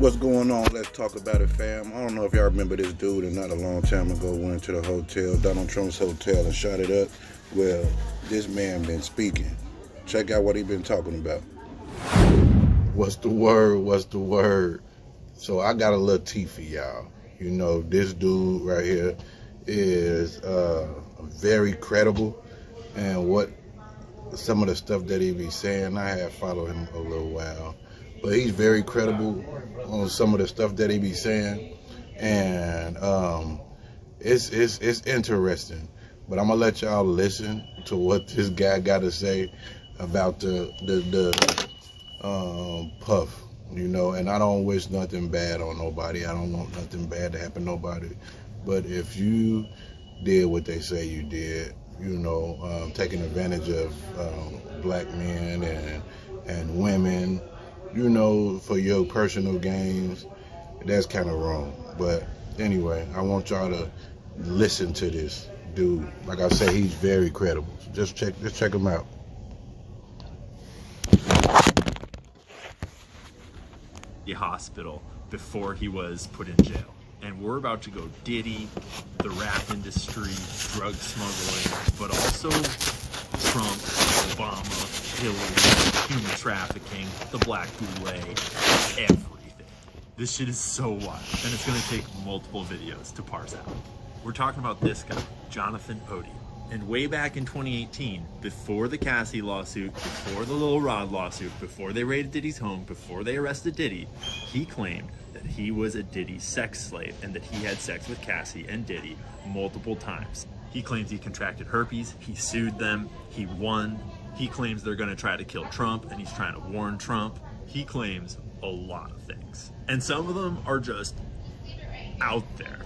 What's going on? Let's talk about it, fam. I don't know if y'all remember this dude, and not a long time ago went to the hotel, Donald Trump's hotel, and shot it up. Well, this man been speaking. Check out what he been talking about. What's the word? What's the word? So I got a little tea for y'all. You know, this dude right here is very credible, and what some of the stuff that he be saying, I have followed him a little while, but he's very credible on some of the stuff that he be saying, and it's interesting. But I'm gonna let y'all listen to what this guy got to say about the Puff. You know, and I don't wish nothing bad on nobody. I don't want nothing bad to happen to nobody. But if you did what they say you did, you know, taking advantage of black men and women, you know, for your personal gains, that's kind of wrong. But anyway, I want y'all to listen to this dude. Like I say, he's very credible. So just check him out. Hospital before he was put in jail. And we're about to go Diddy, the rap industry, drug smuggling, but also Trump, Obama, Hillary, human trafficking, the black boule, everything. This shit is so wild, and it's gonna take multiple videos to parse out. We're talking about this guy, Jonathan Odie. And way back in 2018, before the Cassie lawsuit, before the Lil Rod lawsuit, before they raided Diddy's home, before they arrested Diddy, he claimed that he was a Diddy sex slave and that he had sex with Cassie and Diddy multiple times. He claims he contracted herpes, he sued them, he won. He claims they're gonna try to kill Trump and he's trying to warn Trump. He claims a lot of things. And some of them are just out there,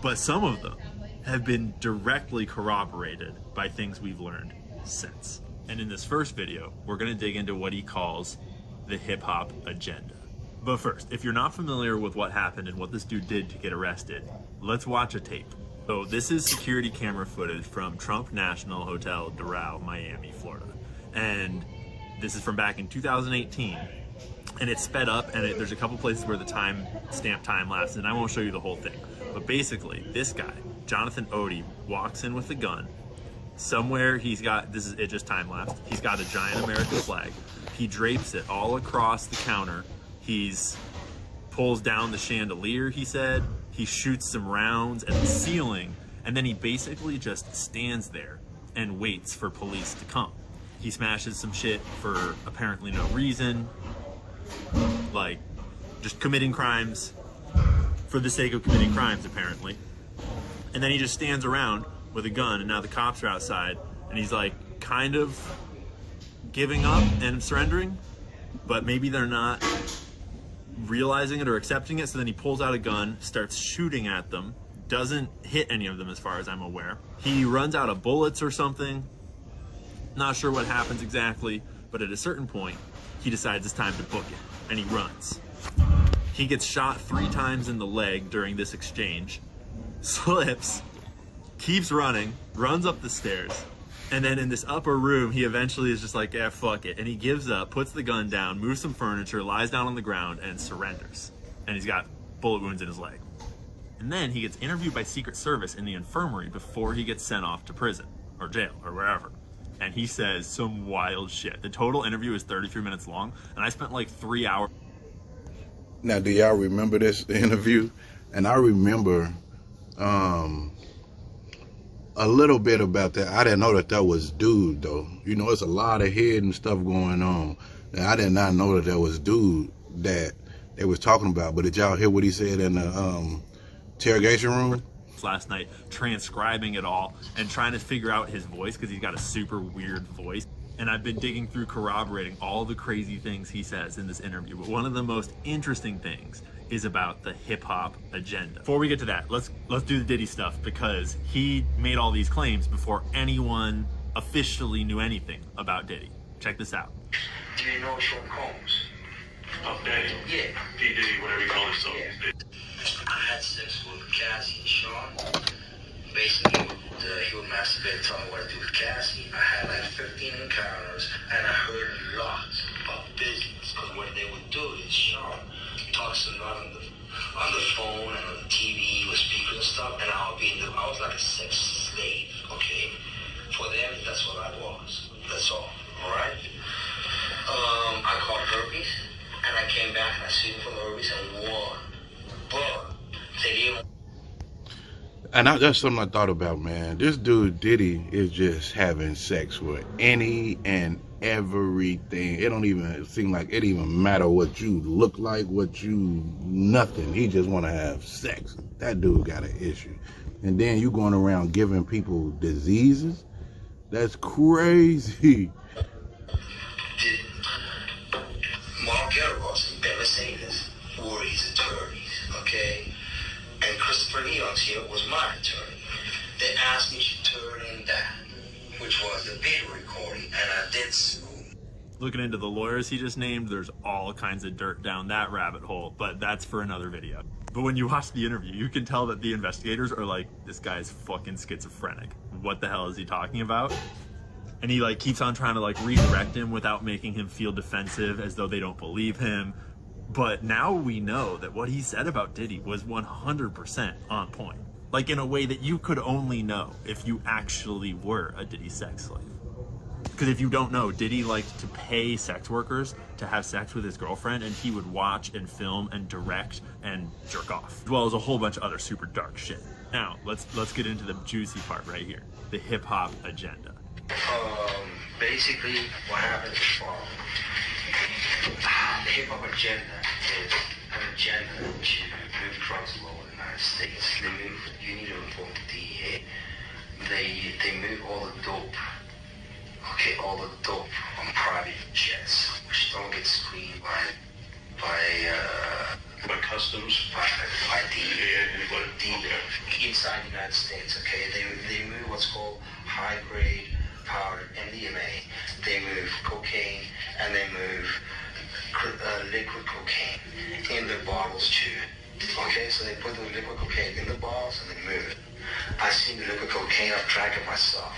but some of them have been directly corroborated by things we've learned since. And in this first video, we're gonna dig into what he calls the hip-hop agenda. But first, if you're not familiar with what happened and what this dude did to get arrested, let's watch a tape. So this is security camera footage from Trump National Hotel, Doral, Miami, Florida. And this is from back in 2018. And it's sped up, and there's a couple places where the stamp time lapses, and I won't show you the whole thing. But basically, this guy, Jonathan Odie, walks in with a gun. Somewhere he's got, it just time-lapsed, he's got a giant American flag. He drapes it all across the counter. He's pulls down the chandelier, he said. He shoots some rounds at the ceiling, and then he basically just stands there and waits for police to come. He smashes some shit for apparently no reason, like just committing crimes for the sake of committing crimes, apparently. And then he just stands around with a gun, and now the cops are outside, and he's like kind of giving up and surrendering, but maybe they're not realizing it or accepting it. So then he pulls out a gun, starts shooting at them, doesn't hit any of them as far as I'm aware. He runs out of bullets or something. Not sure what happens exactly, but at a certain point, he decides it's time to book it, and he runs. He gets shot 3 times in the leg during this exchange, slips, keeps running, runs up the stairs, and then in this upper room, he eventually is just like, yeah, fuck it. And he gives up, puts the gun down, moves some furniture, lies down on the ground, and surrenders. And he's got bullet wounds in his leg. And then he gets interviewed by Secret Service in the infirmary before he gets sent off to prison, or jail, or wherever. And he says some wild shit. The total interview is 33 minutes long, and I spent like 3 hours. Now, do y'all remember this interview? And I remember a little bit about that. I didn't know that was dude, though. You know, it's a lot of hidden stuff going on. And I did not know that was dude that they was talking about. But did y'all hear what he said in the interrogation room? Last night, transcribing it all and trying to figure out his voice, because he's got a super weird voice. And I've been digging through corroborating all the crazy things he says in this interview. But one of the most interesting things is about the hip-hop agenda. Before we get to that, let's do the Diddy stuff, because he made all these claims before anyone officially knew anything about Diddy. Check this out. Do you know Sean Combs? Oh, Daniel? Yeah. P. Diddy, whatever you call himself. Yeah. I had sex with Cassie and Sean. Basically, he would masturbate and tell me what to do with Cassie. I had like 15 encounters, and I heard lots of business. Because what they would do is Sean talks a lot on the phone and on the TV with speakers and stuff, and I was like a sex slave, okay? For them, that's what I was. That's all right? I caught herpes, and I came back and I sued for the herpes and won. But they didn't. And that's something I thought about, man. This dude Diddy is just having sex with any and everything. It don't even seem like it even matter what you look like, nothing. He just want to have sex. That dude got an issue. And then you going around giving people diseases? That's crazy. Mark Garros and Ben Mercedes were his attorneys, okay? And Christopher Leon's here was my attorney. They asked me to turn in that, which was the video recording, and I did so. Looking into the lawyers he just named, there's all kinds of dirt down that rabbit hole, but that's for another video. But when you watch the interview, you can tell that the investigators are like, this guy's fucking schizophrenic. What the hell is he talking about? And he like keeps on trying to like redirect him without making him feel defensive, as though they don't believe him. But now we know that what he said about Diddy was 100% on point. Like in a way that you could only know if you actually were a Diddy sex slave. Because if you don't know, Diddy liked to pay sex workers to have sex with his girlfriend, and he would watch and film and direct and jerk off, as well as a whole bunch of other super dark shit. Now, let's get into the juicy part right here, the hip-hop agenda. Basically, what happens is the hip-hop agenda is an agenda to move drugs law in the United States. You need to report the DEA. They move all the dope on private jets, which don't get screened by customs, by DEA inside the United States. Okay, they move what's called high-grade powder MDMA. They move cocaine, and they move liquid cocaine in the bottles too. Okay, so they put the liquid cocaine in the bottles and they move it. I've seen the liquid cocaine. I've tried it myself,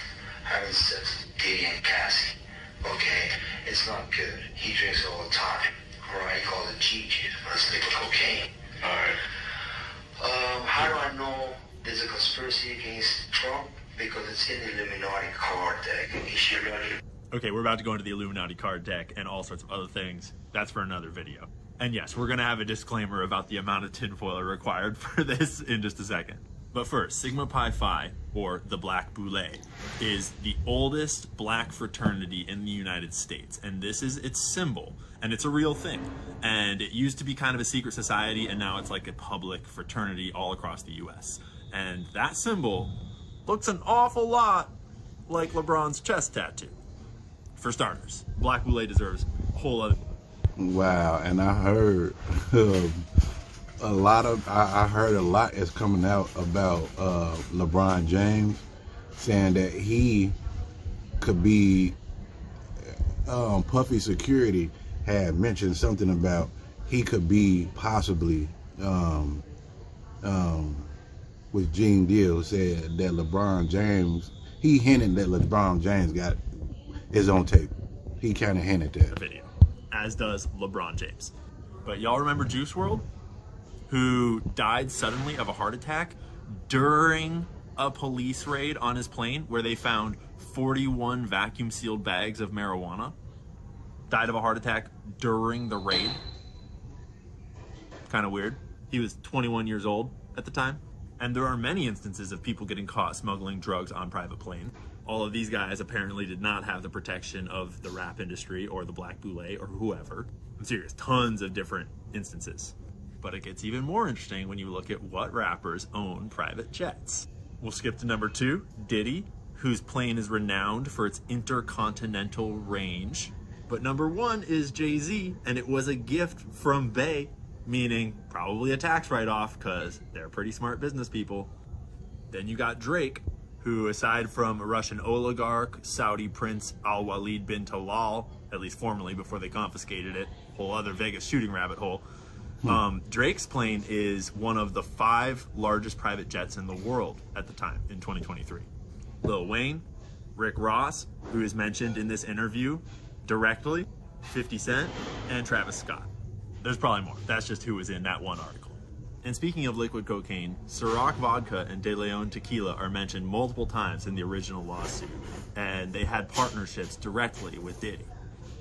having sex with Diddy and Cassie. Okay, it's not good. He drinks it all the time. Alright, he calls it G-Juice, but it's liquid cocaine. Alright. How do I know there's a conspiracy against Trump? Because it's in the Illuminati card deck. Okay, we're about to go into the Illuminati card deck and all sorts of other things. That's for another video. And yes, we're gonna have a disclaimer about the amount of tinfoil required for this in just a second. But first, Sigma Pi Phi, or the Black Boule, is the oldest black fraternity in the United States. And this is its symbol. And it's a real thing. And it used to be kind of a secret society, and now it's like a public fraternity all across the US. And that symbol looks an awful lot like LeBron's chest tattoo. For starters, Black Boule deserves a whole other... Wow, and I heard I heard a lot is coming out about LeBron James, saying that he could be Puffy Security had mentioned something about he could be possibly with Gene Deal, said that LeBron James, he hinted that LeBron James got his own tape. He kind of hinted that. Video, as does LeBron James. But y'all remember Juice WRLD, who died suddenly of a heart attack during a police raid on his plane where they found 41 vacuum sealed bags of marijuana? Died of a heart attack during the raid. Kind of weird. He was 21 years old at the time. And there are many instances of people getting caught smuggling drugs on private planes. All of these guys apparently did not have the protection of the rap industry or the Black Boule or whoever. I'm serious, tons of different instances. But it gets even more interesting when you look at what rappers own private jets. We'll skip to number 2, Diddy, whose plane is renowned for its intercontinental range. But number 1 is Jay-Z, and it was a gift from Bay, meaning probably a tax write-off, because they're pretty smart business people. Then you got Drake, who, aside from a Russian oligarch, Saudi Prince Al-Walid bin Talal, at least formerly before they confiscated it, whole other Vegas shooting rabbit hole, Drake's plane is one of the 5 largest private jets in the world at the time in 2023. Lil Wayne, Rick Ross, who is mentioned in this interview directly, 50 Cent, and Travis Scott. There's probably more. That's just who was in that one article. And speaking of liquid cocaine, Ciroc vodka and De Leon tequila are mentioned multiple times in the original lawsuit, and they had partnerships directly with Diddy.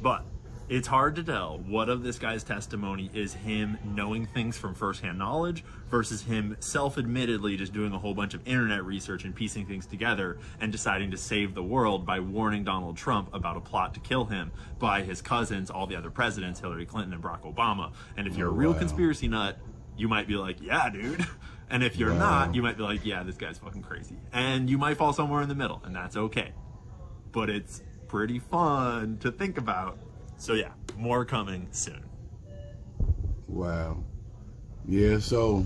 But it's hard to tell what of this guy's testimony is him knowing things from firsthand knowledge versus him self-admittedly just doing a whole bunch of internet research and piecing things together and deciding to save the world by warning Donald Trump about a plot to kill him by his cousins, all the other presidents, Hillary Clinton and Barack Obama. And if you're a real conspiracy nut, you might be like, yeah, dude. And if you're not, you might be like, yeah, this guy's fucking crazy. And you might fall somewhere in the middle, and that's okay. But it's pretty fun to think about. So yeah, more coming soon. Wow. Yeah, so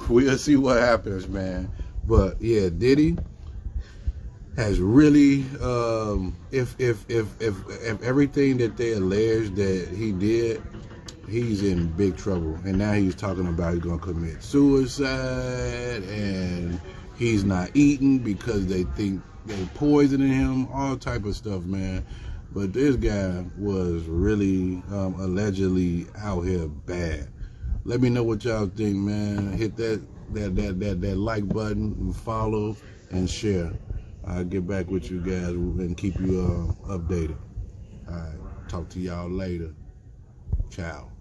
we'll see what happens, man. But yeah, Diddy has really, if everything that they allege that he did, he's in big trouble. And now he's talking about he's gonna commit suicide, and he's not eating because they think they're poisoning him, all type of stuff, man. But this guy was really allegedly out here bad. Let me know what y'all think, man. Hit that like button and follow and share. I'll get back with you guys and keep you updated. All right, talk to y'all later. Ciao.